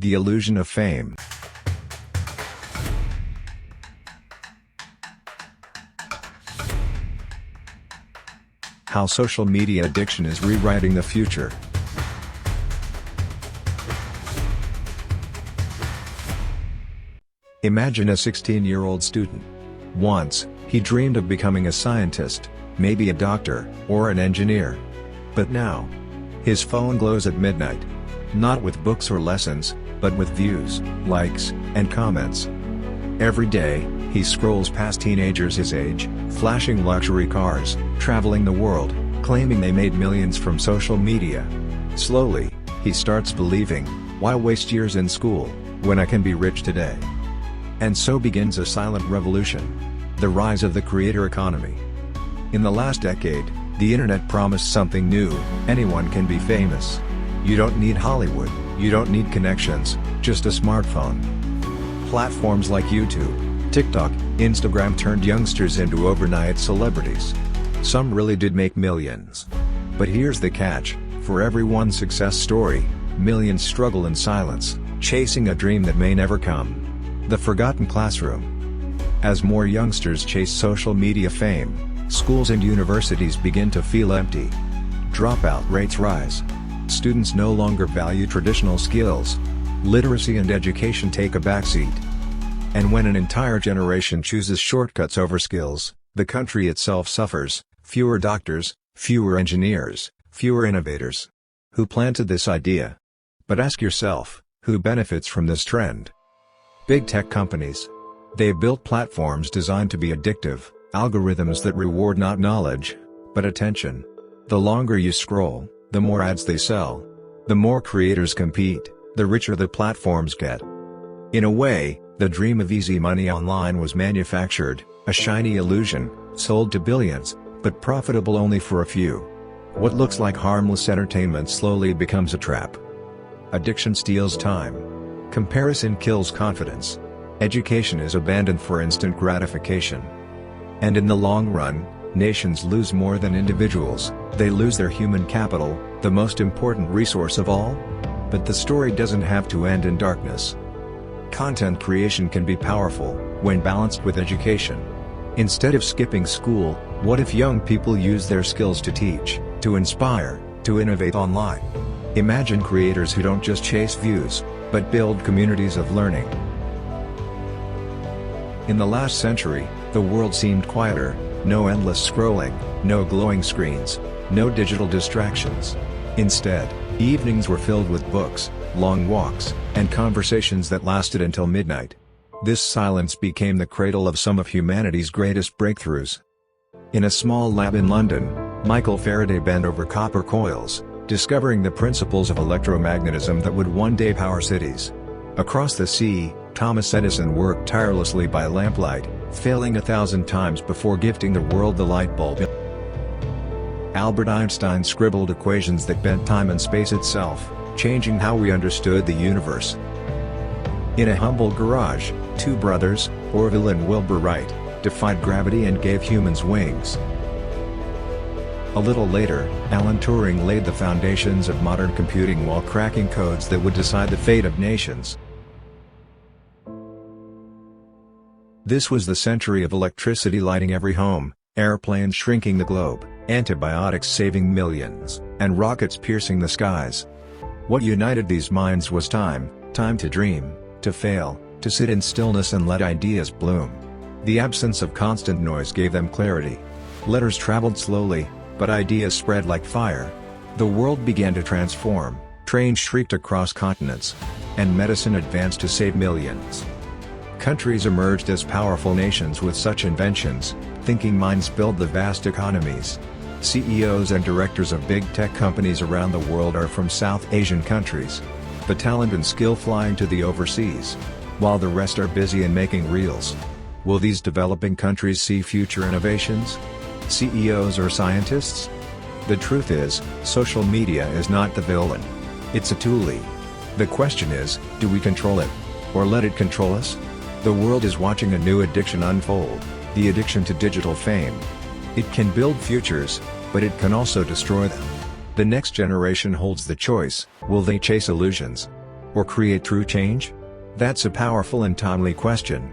The illusion of fame. How social media addiction is rewriting the future. Imagine a 16-year-old student. Once, he dreamed of becoming a scientist, maybe a doctor, or an engineer. But now, his phone glows at midnight. Not with books or lessons, but with views, likes, and comments. Every day, he scrolls past teenagers his age, flashing luxury cars, traveling the world, claiming they made millions from social media. Slowly, he starts believing, why waste years in school, when I can be rich today? And so begins a silent revolution. The rise of the creator economy. In the last decade, the internet promised something new: anyone can be famous. You don't need Hollywood, you don't need connections, just a smartphone. Platforms like YouTube, TikTok, Instagram turned youngsters into overnight celebrities. Some really did make millions. But here's the catch: for every one success story, millions struggle in silence, chasing a dream that may never come. The forgotten classroom. As more youngsters chase social media fame, schools and universities begin to feel empty. Dropout rates rise. Students no longer value traditional skills. Literacy and education take a backseat. And when an entire generation chooses shortcuts over skills, the country itself suffers. Fewer doctors, fewer engineers, fewer innovators. Who planted this idea? But ask yourself, who benefits from this trend? Big tech companies. They built platforms designed to be addictive, algorithms that reward not knowledge, but attention. The longer you scroll, the more ads they sell. The more creators compete, the richer the platforms get. In a way, the dream of easy money online was manufactured, a shiny illusion, sold to billions, but profitable only for a few. What looks like harmless entertainment slowly becomes a trap. Addiction steals time. Comparison kills confidence. Education is abandoned for instant gratification. And in the long run, nations lose more than individuals. They lose their human capital, the most important resource of all. But the story doesn't have to end in darkness. Content creation can be powerful, when balanced with education. Instead of skipping school, what if young people use their skills to teach, to inspire, to innovate online? Imagine creators who don't just chase views, but build communities of learning. In the last century, the world seemed quieter. No endless scrolling, no glowing screens, no digital distractions. Instead, evenings were filled with books, long walks, and conversations that lasted until midnight. This silence became the cradle of some of humanity's greatest breakthroughs. In a small lab in London, Michael Faraday bent over copper coils, discovering the principles of electromagnetism that would one day power cities. Across the sea, Thomas Edison worked tirelessly by lamplight, failing 1,000 times before gifting the world the light bulb. Albert Einstein scribbled equations that bent time and space itself, changing how we understood the universe. In a humble garage, two brothers, Orville and Wilbur Wright, defied gravity and gave humans wings. A little later, Alan Turing laid the foundations of modern computing while cracking codes that would decide the fate of nations. This was the century of electricity lighting every home, airplanes shrinking the globe, antibiotics saving millions, and rockets piercing the skies. What united these minds was time to dream, to fail, to sit in stillness and let ideas bloom. The absence of constant noise gave them clarity. Letters traveled slowly, but ideas spread like fire. The world began to transform, trains shrieked across continents, and medicine advanced to save millions. Countries emerged as powerful nations with such inventions. Thinking minds build the vast economies. CEOs and directors of big tech companies around the world are from South Asian countries. The talent and skill flying to the overseas, while the rest are busy in making reels. Will these developing countries see future innovations? CEOs or scientists? The truth is, social media is not the villain. It's a tool. The question is, do we control it? Or let it control us? The world is watching a new addiction unfold, the addiction to digital fame. It can build futures, but it can also destroy them. The next generation holds the choice: will they chase illusions? Or create true change? That's a powerful and timely question.